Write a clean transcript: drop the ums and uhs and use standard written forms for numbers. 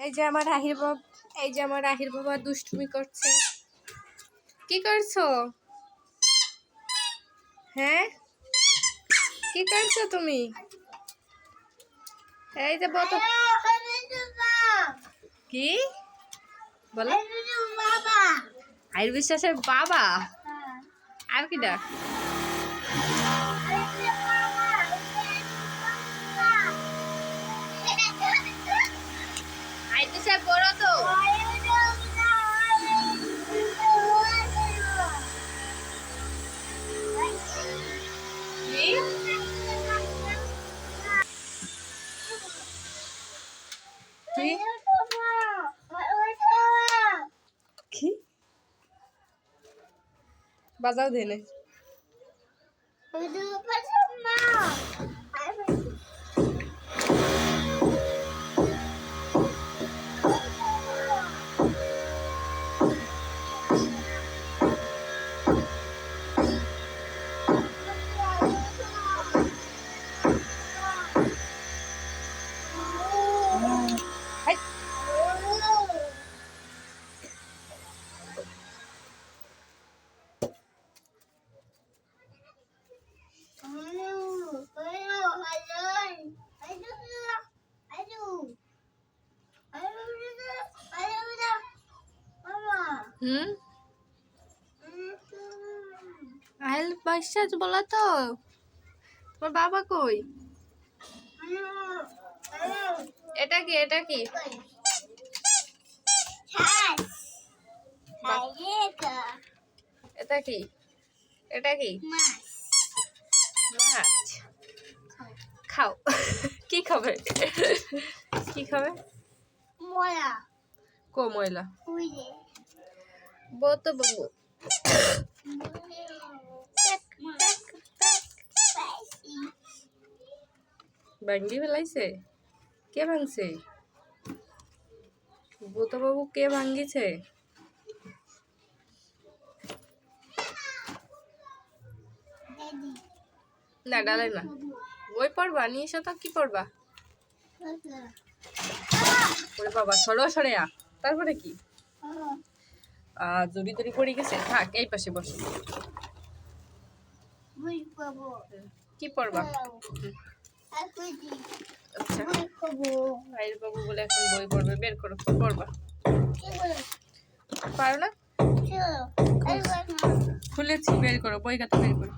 এই যে আমার আহির বাবা দুষ্টুমি করছে। কি করছো? হ্যাঁ, কি করছো তুমি? এই যে বতো কি বলো? আহির বিশ্বাসের বাবা আর কি ডাক? আইতেছে বড় তো কি বাজাও দেনে আহিল বিশ্বাস বলো তো তোমার বাবা কই? এটা কি এটা কি? এটা কি এটা কি? মাছ খাও। কি খাবে? কি খাবে? কো ময়লা বত বাবু ভাঙ্গি ফেলাইছে? কে ভাঙছে? বত বাবু কে ভাঙ্গিছে? না ডালে না, বই পড়বা নিয়ে এসো তো। কি পড়বা? ওরে বাবা সরো সরে আ। তারপরে কি? জড়ি তড়ি পড়ে গেছে। থাক এই পাশে বসো। কি পড়বা? আচ্ছা ভাইয়ের বাবু বলে এখন বই পড়বে। বের করো কি পড়বা? পারো না? খুলেছি, বের করো বই খাতা বের করো।